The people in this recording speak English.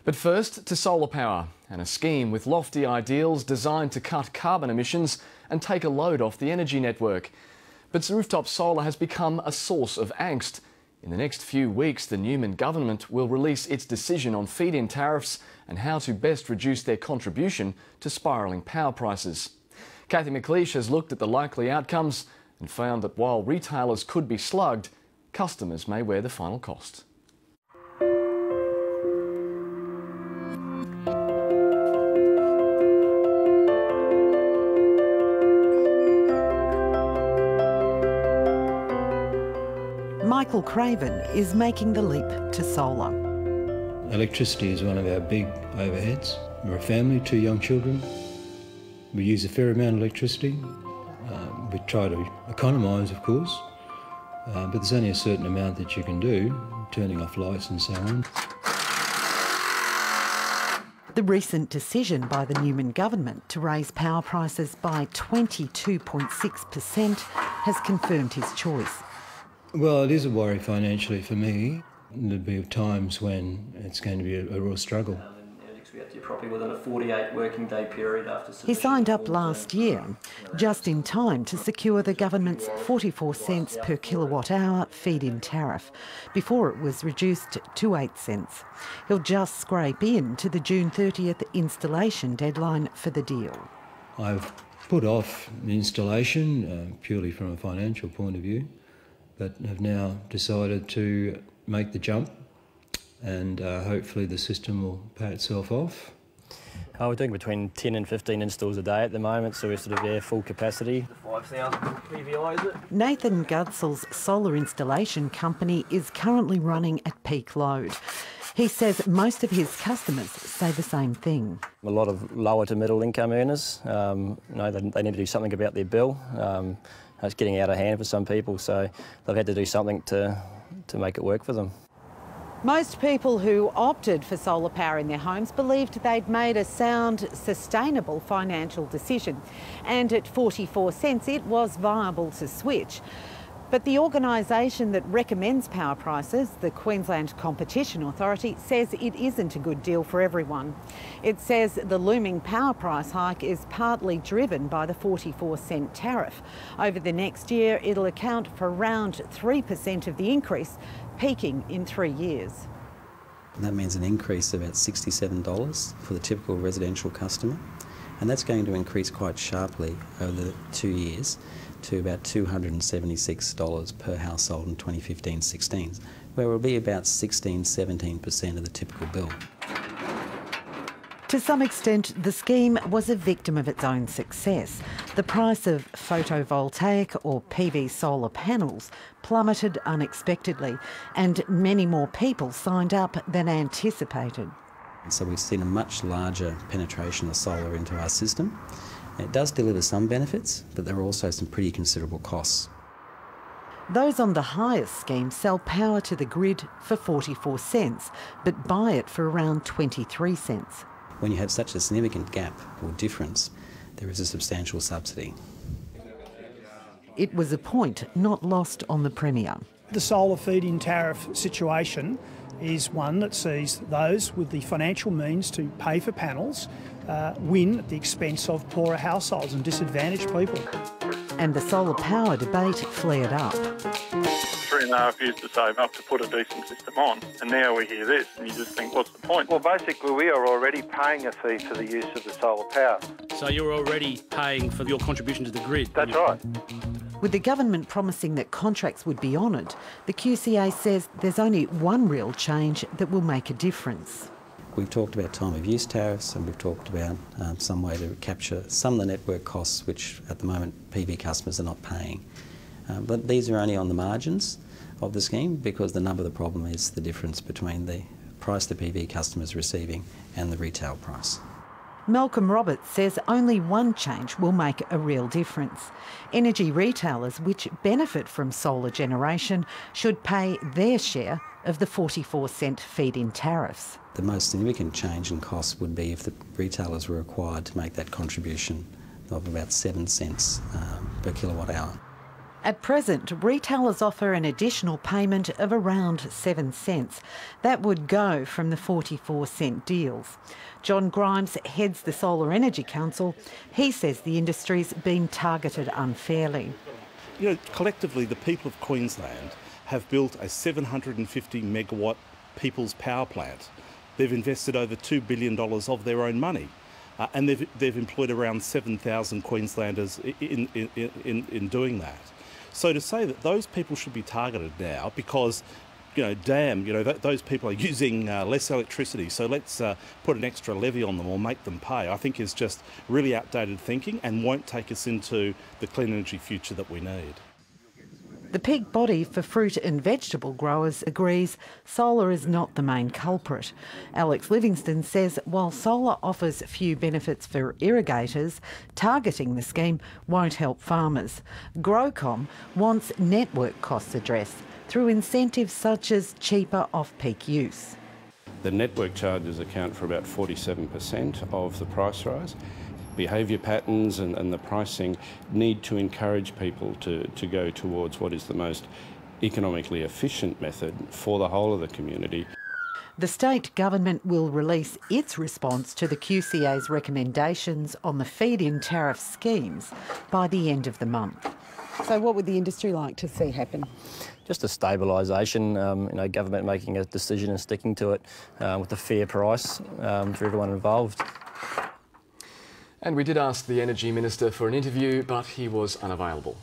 But first to solar power and a scheme with lofty ideals designed to cut carbon emissions and take a load off the energy network. But rooftop solar has become a source of angst. In the next few weeks, the Newman government will release its decision on feed-in tariffs and how to best reduce their contribution to spiralling power prices. Kathy McLeish has looked at the likely outcomes and found that while retailers could be slugged, customers may wear the final cost. Michael Craven is making the leap to solar. Electricity is one of our big overheads. We're a family, 2 young children. We use a fair amount of electricity. We try to economise, of course, but there's only a certain amount that you can do, turning off lights and so on. The recent decision by the Newman government to raise power prices by 22.6% has confirmed his choice. Well, it is a worry financially for me. There'll be times when it's going to be a real struggle. We have to be properly within a 48 working day period after submission. He signed up last year, just in time to secure the government's 44 cents per kilowatt hour feed-in tariff, before it was reduced to 8 cents. He'll just scrape in to the June 30th installation deadline for the deal. I've put off the installation purely from a financial point of view, but have now decided to make the jump, and hopefully the system will pay itself off. We're doing between 10 and 15 installs a day at the moment, so we're sort of full capacity. 5,000 PVI, is it? Nathan Gutsel's solar installation company is currently running at peak load. He says most of his customers say the same thing. A lot of lower to middle income earners, they need to do something about their bill. It's getting out of hand for some people, so they've had to do something to make it work for them. Most people who opted for solar power in their homes believed they'd made a sound, sustainable financial decision. And at 44 cents, it was viable to switch. But the organisation that recommends power prices, the Queensland Competition Authority, says it isn't a good deal for everyone. It says the looming power price hike is partly driven by the 44 cent tariff. Over the next year, it'll account for around 3% of the increase, peaking in 3 years. And that means an increase of about $67 for the typical residential customer, and that's going to increase quite sharply over the 2 years to about $276 per household in 2015-16, where it will be about 16–17% of the typical bill. To some extent, the scheme was a victim of its own success. The price of photovoltaic or PV solar panels plummeted unexpectedly, and many more people signed up than anticipated. So we've seen a much larger penetration of solar into our system. It does deliver some benefits, but there are also some pretty considerable costs. Those on the highest scheme sell power to the grid for 44 cents, but buy it for around 23 cents. When you have such a significant gap or difference, there is a substantial subsidy. It was a point not lost on the Premier. The solar feed-in tariff situation is one that sees those with the financial means to pay for panels win at the expense of poorer households and disadvantaged people. And the solar power debate flared up. 3.5 years to save up to put a decent system on, and now we hear this and you just think, what's the point? Well, basically we are already paying a fee for the use of the solar power. So you're already paying for your contribution to the grid? That's right. With the government promising that contracts would be honoured, the QCA says there's only one real change that will make a difference. We've talked about time of use tariffs, and we've talked about some way to capture some of the network costs which at the moment PV customers are not paying. But these are only on the margins of the scheme, because the nub of the problem is the difference between the price the PV customer is receiving and the retail price. Malcolm Roberts says only one change will make a real difference. Energy retailers which benefit from solar generation should pay their share of the 44 cent feed-in tariffs. The most significant change in costs would be if the retailers were required to make that contribution of about 7 cents per kilowatt hour. At present, retailers offer an additional payment of around 7 cents. That would go from the 44-cent deals. John Grimes heads the Solar Energy Council. He says the industry's been targeted unfairly. You know, collectively, the people of Queensland have built a 750 megawatt people's power plant. They've invested over $2 billion of their own money. And they've employed around 7,000 Queenslanders in doing that. So to say that those people should be targeted now because, you know, those people are using less electricity, so let's put an extra levy on them or make them pay, I think is just really outdated thinking and won't take us into the clean energy future that we need. The peak body for fruit and vegetable growers agrees solar is not the main culprit. Alex Livingston says while solar offers few benefits for irrigators, targeting the scheme won't help farmers. Growcom wants network costs addressed through incentives such as cheaper off-peak use. The network charges account for about 47% of the price rise. Behaviour patterns and the pricing need to encourage people to go towards what is the most economically efficient method for the whole of the community. The state government will release its response to the QCA's recommendations on the feed-in tariff schemes by the end of the month. So what would the industry like to see happen? Just a stabilisation, government making a decision and sticking to it with a fair price for everyone involved. And we did ask the Energy Minister for an interview, but he was unavailable.